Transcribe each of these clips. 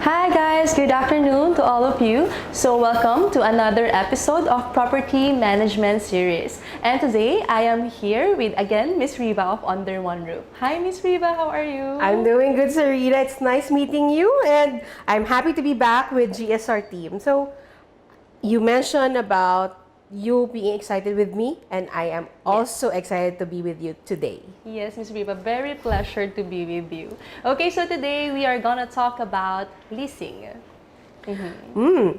Hi guys, good afternoon to all of you. So welcome to another episode of Property Management Series. And today I am here with again Miss Riva of Under One Roof. Hi Miss Riva, how are you? I'm doing good, Sarita. It's nice meeting you, and I'm happy to be back with GSR team. So, you mentioned about you being excited with me, and I am also excited to be with you today. Yes, Miss Riva, very pleasure to be with you. Okay, so today we are gonna talk about leasing.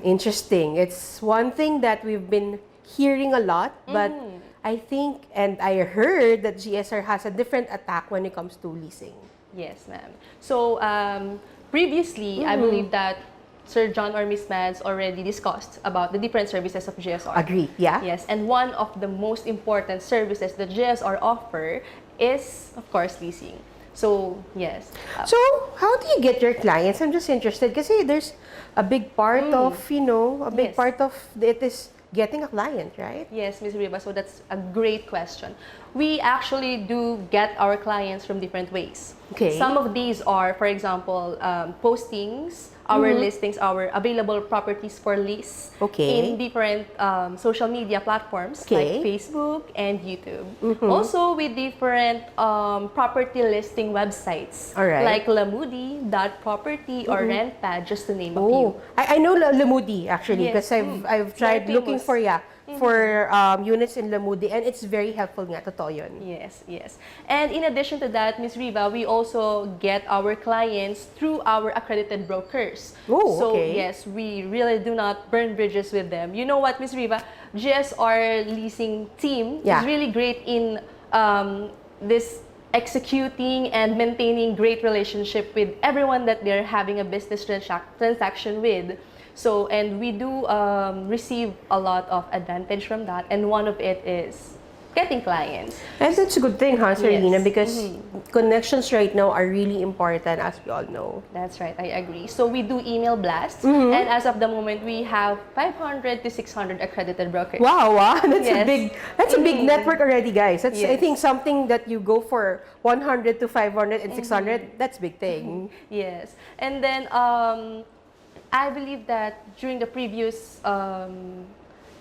Interesting. It's one thing that we've been hearing a lot, but I think and I heard that GSR has a different attack when it comes to leasing. Yes, ma'am. So previously, I believe that Sir John or Miss Mads already discussed about the different services of GSR. Agree, yeah? Yes, and one of the most important services that GSR offer is, of course, leasing. So, yes. So, how do you get your clients? I'm just interested because there's a big part of, a big Yes. part of it is getting a client, right? Yes, Ms. Riva, so that's a great question. We actually do get our clients from different ways. Okay. Some of these are, for example, postings, our listings, our available properties for lease Okay. in different social media platforms Okay. like Facebook and YouTube. Also with different property listing websites Alright. like Lamudi.property or RentPad, just to name a few. Oh, I know Lamudi actually Yes. because I've tried Very looking famous. for units in Lamudi, and it's very helpful nga, totoo yun. Yes, yes. And in addition to that, Ms. Riva, we also get our clients through our accredited brokers. Oh, so, okay. yes, we really do not burn bridges with them. You know what, Ms. Riva? GSR leasing team Yeah. is really great in this executing and maintaining great relationship with everyone that they're having a business transaction with. So, and we do receive a lot of advantage from that, and one of it is getting clients. And that's a good thing, huh, Serena? Yes. Because connections right now are really important, as we all know. That's right, I agree. So we do email blasts, and as of the moment, we have 500 to 600 accredited brokers. Wow, that's Yes. a big network already, guys. That's I Yes. think something that you go for 100 to 500 and 600. That's a big thing. Yes, and then I believe that during the previous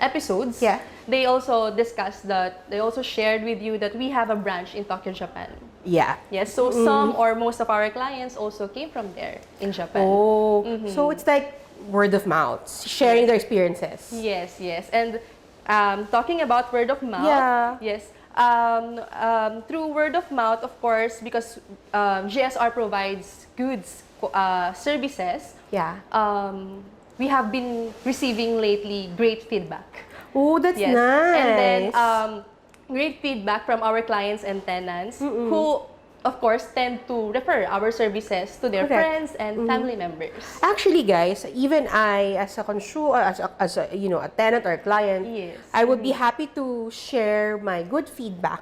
episodes, Yeah. they also discussed that, they also shared with you that we have a branch in Tokyo, Japan. Yeah. Yes, so some or most of our clients also came from there in Japan. Oh, so it's like word of mouth, sharing their experiences. Yes, yes. And talking about word of mouth, Yeah. yes. Through word of mouth, of course, because GSR provides goods services, Yeah. we have been receiving lately great feedback. Oh, that's Yes. nice. And then great feedback from our clients and tenants who, of course, tend to refer our services to their Correct. friends and family members. Actually, guys, even I, as a consumer, as a a tenant or a client, Yes. I would be happy to share my good feedback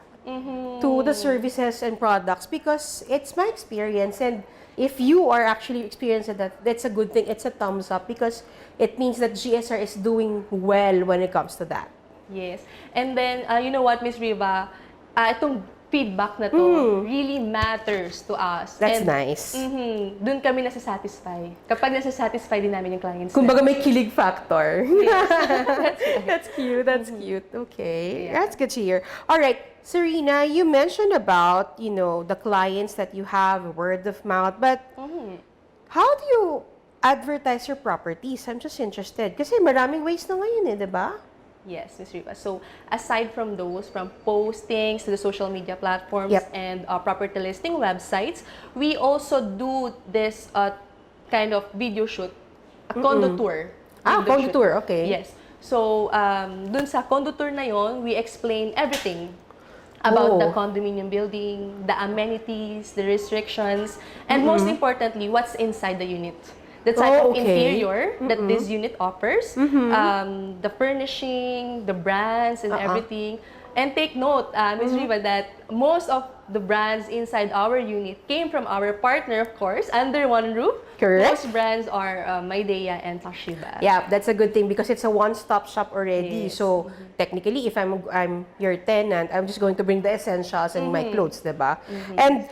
to the services and products because it's my experience, and if you are actually experiencing that, that's a good thing. It's a thumbs up because it means that GSR is doing well when it comes to that. Yes. And then, you know what, Miss Riva, itong feedback na to really matters to us. That's And, nice. Dun kami nasa-satisfy. Kapag nasa-satisfy din namin yung clients. Kumbaga may kilig factor. That's That's cute. That's cute. Okay. Yeah. That's good to hear. All right. Serena, you mentioned about, the clients that you have, word of mouth, but how do you advertise your properties? I'm just interested. Kasi maraming ways na ngayon di ba? Yes, Ms. Riva. So, aside from those, from postings to the social media platforms Yep. and property listing websites, we also do this kind of video shoot, a condo tour. Ah, Video condo shoot. tour. Okay. Yes. So, dun sa condo tour na yon, we explain everything about the condominium building, the amenities, the restrictions, and most importantly, what's inside the unit. The type of okay. interior that this unit offers, the furnishing, the brands, and everything. And take note, Ms. Riva, that most of the brands inside our unit came from our partner, of course, Under One Roof. Correct. Those brands are Maidea and Toshiba. Yeah, that's a good thing because it's a one-stop shop already. Yes. So technically, if I'm your tenant, I'm just going to bring the essentials and my clothes, diba? And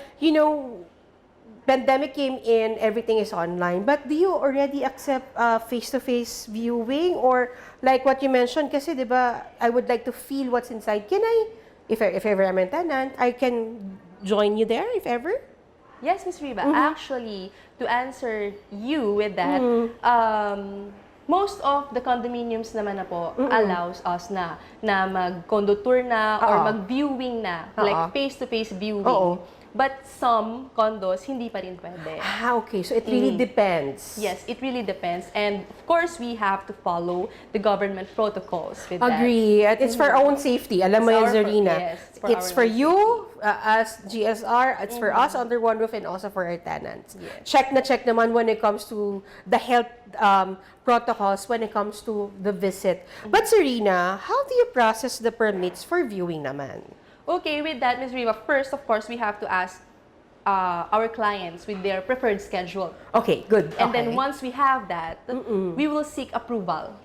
pandemic came in, everything is online. But do you already accept face-to-face viewing? Or like what you mentioned, kasi di ba, I would like to feel what's inside. Can I, if ever I'm a tenant, I can join you there if ever? Yes, Miss Riva. Actually, to answer you with that, most of the condominiums naman na po allows us na mag-condo tour na or mag-viewing na, like face-to-face viewing. But some condos, hindi pa rin pwede. Okay. So it really depends. Yes, it really depends. And of course, we have to follow the government protocols with that. Agree. At it's for our own safety. Alam mo yan, Zarina. Yes, It's for you, as GSR, it's for us under one roof, and also for our tenants. Yes. Check naman when it comes to the health protocols when it comes to the visit. But Serena, how do you process the permits for viewing naman? Okay, with that, Ms. Riva, first, of course, we have to ask our clients with their preferred schedule. Okay, good. And then once we have that, we will seek approval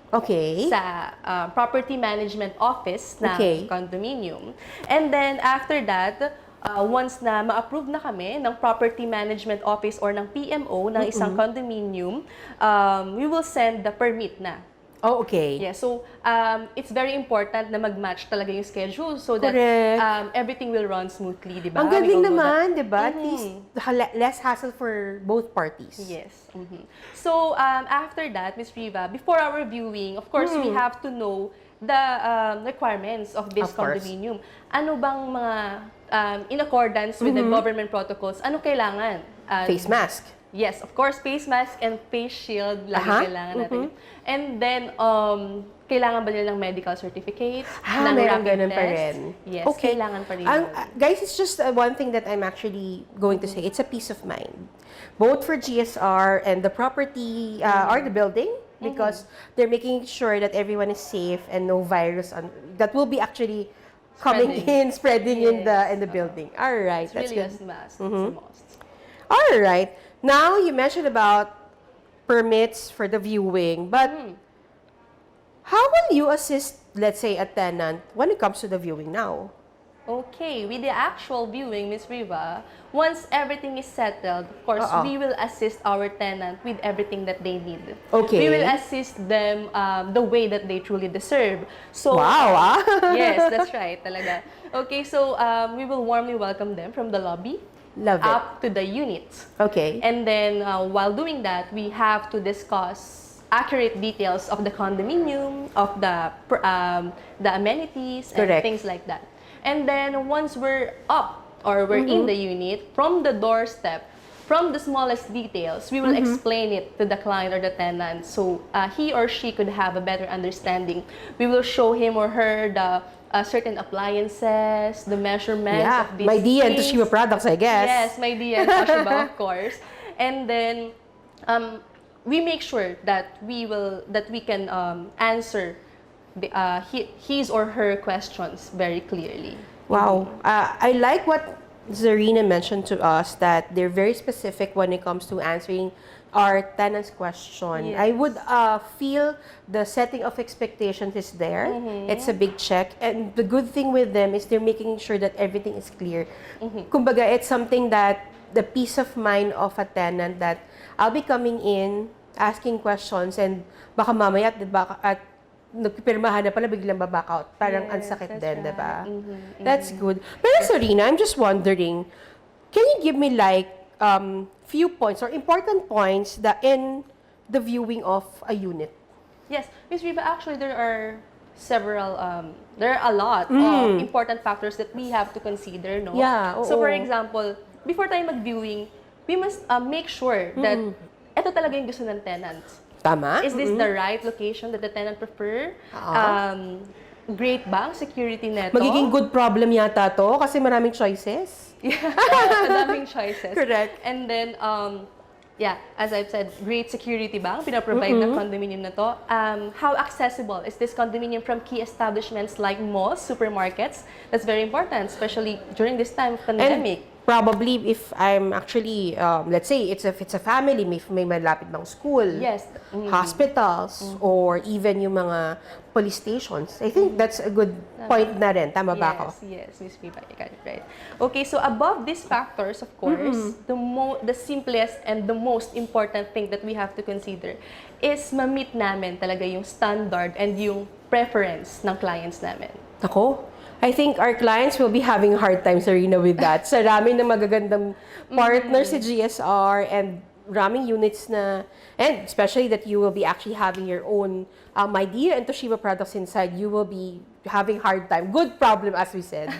sa property management office ng condominium. And then after that, once na ma-approve na kami ng property management office or ng PMO ng isang condominium, we will send the permit na. Oh, okay. Yeah, so it's very important na mag-match talaga yung schedule so that everything will run smoothly, di ba? Ang galing naman, di ba? At least less hassle for both parties. Yes. So after that, Ms. Riva, before our viewing, of course, we have to know the requirements of this condominium. Ano bang mga in accordance with the government protocols, ano kailangan? Face mask. Yes, of course, face mask and face shield lagi kailangan natin. And then, kailangan ba nila ng medical certificate? Meron ganun pa rin. Yes, kailangan pa rin. Guys, it's just one thing that I'm actually going to say. It's a peace of mind. Both for GSR and the property or the building, because they're making sure that everyone is safe and no virus that will be actually coming spreading in the building. All right, it's really a must. It's a must. All right. Now, you mentioned about permits for the viewing, but how will you assist, let's say, a tenant when it comes to the viewing now? Okay, with the actual viewing, Ms. Riva, once everything is settled, of course, we will assist our tenant with everything that they need. Okay. We will assist them the way that they truly deserve. So, wow! Yes, that's right, talaga. Okay, so we will warmly welcome them from the lobby. Love it. Up to the unit. Okay. And then, while doing that, we have to discuss accurate details of the condominium, of the amenities, and things like that. And then, once we're up or we're in the unit, from the doorstep, from the smallest details, we will explain it to the client or the tenant so he or she could have a better understanding. We will show him or her the certain appliances, the measurements of these my Dia and things. Toshiba products, I guess. Yes, my Dia and Toshiba, of course. And then we make sure that we can answer his or her questions very clearly. Wow. I like what Zarina mentioned to us, that they're very specific when it comes to answering our tenant's question. Yes. I would feel the setting of expectations is there. It's a big check. And the good thing with them is they're making sure that everything is clear. Kumbaga, it's something that the peace of mind of a tenant that I'll be coming in, asking questions, and baka mamaya at nagpipirmahan na pala biglang baback out. Parang ang sakit din, right. diba? That's good. Pero Serena, I'm just wondering, can you give me like few points or important points that in the viewing of a unit? Yes, Ms. Riva, actually there are several, there are a lot of important factors that we have to consider, no? Yeah, So for example, before tayo mag-viewing, we must make sure that ito talaga yung gusto ng tenants. Tama? Is this the right location that the tenant prefer? Great ba ang security neto? Magiging good problem yata to kasi maraming choices. Madaming choices. Correct. And then, as I've said, great security ba ang pinaprovide ng condominium na to? How accessible is this condominium from key establishments like malls, supermarkets? That's very important, especially during this time of pandemic. probably if I'm actually, let's say it's a family, may malapit bang school, Yes. hospitals, or even yung mga police stations. I think that's a good point na rin. Tama ba ako? Yes, Miss Viva, you got it right. Okay, so above these factors, of course, the simplest and the most important thing that we have to consider is ma-meet namin talaga yung standard and yung preference ng clients namin. Ako, I think our clients will be having a hard time, Serena, with that. Sa raming ng magagandang partners sa GSR and raming units na, and especially that you will be actually having your own idea and Toshiba products inside, you will be having hard time. Good problem, as we said.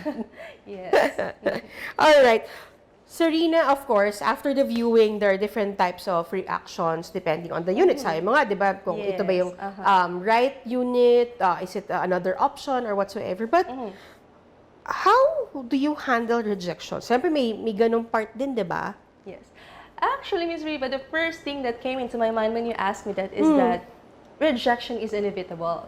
Yes. All right. Serena, of course, after the viewing, there are different types of reactions depending on the unit. Sabi mo nga, di ba? Kung ito ba yung right unit, is it another option or whatsoever. But how do you handle rejection? Siyempre, may ganong part din, di ba? Yes. Actually, Ms. Riva, the first thing that came into my mind when you asked me that is that rejection is inevitable.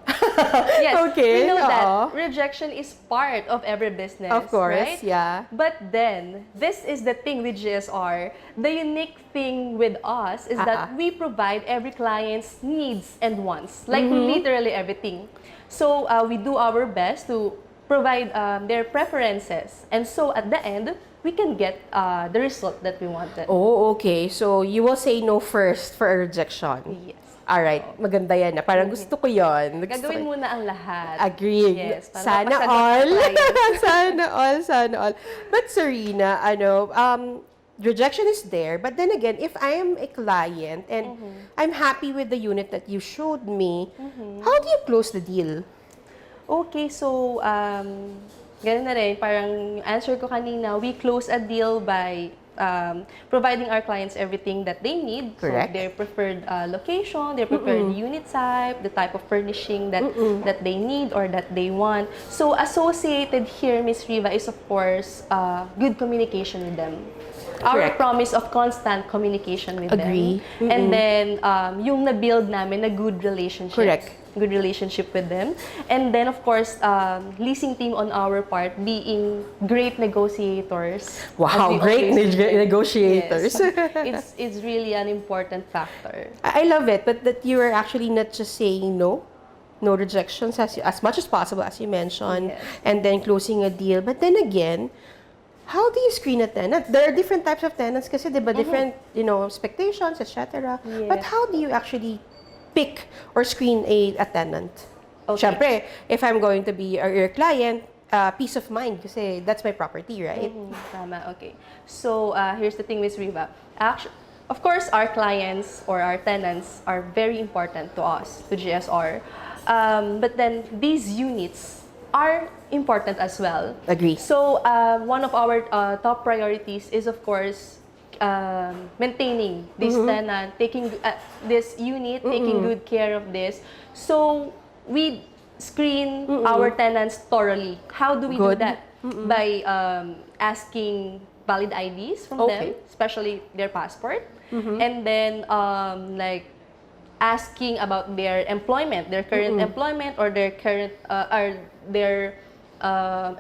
Yes, Okay, we know that rejection is part of every business, Of course, right? yeah. But then, this is the thing with GSR. The unique thing with us is that we provide every client's needs and wants, like literally everything. So, we do our best to provide their preferences. And so, at the end, we can get the result that we wanted. Oh, okay. So, you will say no first for a rejection. Yes. Alright, maganda yan na. Parang gusto ko yun. Gagawin muna ang lahat. Agreed. Yes, para Sana mapasagot all. ng client. Sana all. But Serena, rejection is there. But then again, if I am a client and I'm happy with the unit that you showed me, how do you close the deal? Okay, so, ganun na rin. Parang answer ko kanina, we close a deal by providing our clients everything that they need. Correct. So, their preferred location, their preferred unit type, the type of furnishing that they need or that they want. So, associated here, Ms. Riva, is of course good communication with them. Our Correct. promise of constant communication with Agree. them. And then, yung na-build namin na good relationship. Correct. Good relationship with them. And then, of course, leasing team on our part being great negotiators. Wow, as we great always say. negotiators. Yes. It's really an important factor. I love it, but that you are actually not just saying no rejections as much as possible, as you mentioned, Yes. and then closing a deal. But then again, how do you screen a tenant? There are different types of tenants kasi, di ba, different, expectations, etc. But Yes. how do you actually pick or screen a tenant? Okay. Siyempre, if I'm going to be your client, peace of mind kasi that's my property, right? Tama, okay. So, here's the thing, Ms. Riva. Of course, our clients or our tenants are very important to us, to GSR. But then, these units are important as well. Agree. So, one of our top priorities is, of course, maintaining this tenant, taking this unit, taking good care of this. So, we screen our tenants thoroughly. How do we do Good. that? By asking valid IDs from them, especially their passport, and then like asking about their employment, their current employment, or their current or their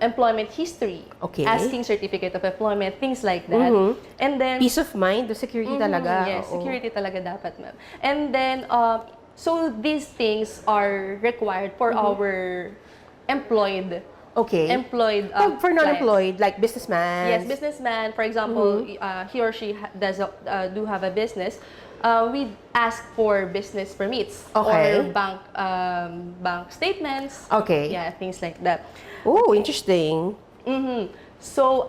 employment history. Okay. Asking certificate of employment, things like that. And then Peace of mind, the security talaga. yes, Oo. security talaga dapat, ma'am. And then so these things are required for our employed Okay. For clients. non-employed, like businessman. Yes, businessman, for example, he or she do have a business. We ask for business permits Okay. or bank statements. Okay. Yeah, things like that. Oh, interesting. So,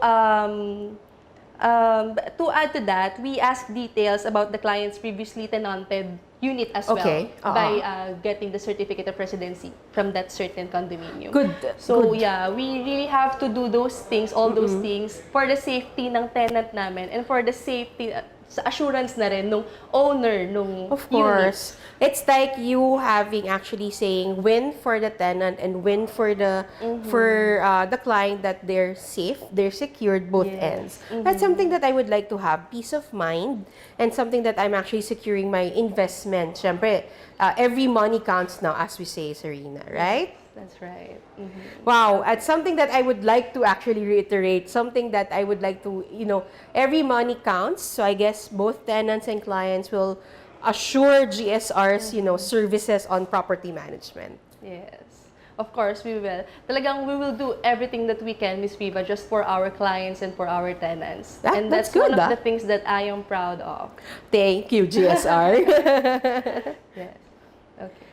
to add to that, we ask details about the client's previously tenanted unit as Okay. well by getting the certificate of residency from that certain condominium. Good. So, Good. yeah, we really have to do those things, all those things, for the safety ng tenant namin and for the safety, sa assurance na rin nung owner nung Of unit. course. It's like you having actually saying win for the tenant and win for the client that they're safe, they're secured both Yes. ends. That's something that I would like to have, peace of mind, and something that I'm actually securing my investment. Siyempre, every money counts now, as we say, Serena, right? That's right. Wow, it's something that I would like to actually reiterate, something that I would like to, every money counts. So I guess both tenants and clients will assure GSR's, services on property management. Yes. Of course, we will. Talagang we will do everything that we can, Miss Viva, just for our clients and for our tenants. And That's that's one good, of the things that I am proud of. Thank you, GSR. Yes. Okay.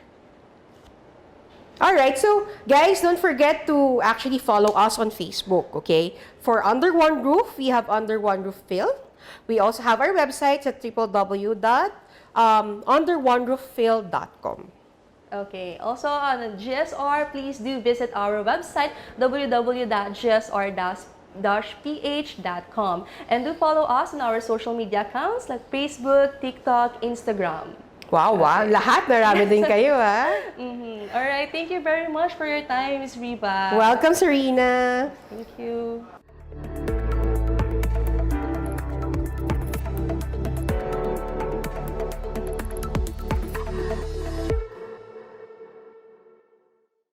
All right, so guys, don't forget to actually follow us on Facebook, okay? For Under One Roof, we have Under One Roof Phil. We also have our websites at www.underoneroofphil.com. Okay. Also on GSR, please do visit our website www.gsr-ph.com and do follow us on our social media accounts like Facebook, TikTok, Instagram. Wow, lahat marami din kayo, ha? All right. Thank you very much for your time, Miss Riva. Welcome, Serena. Thank you.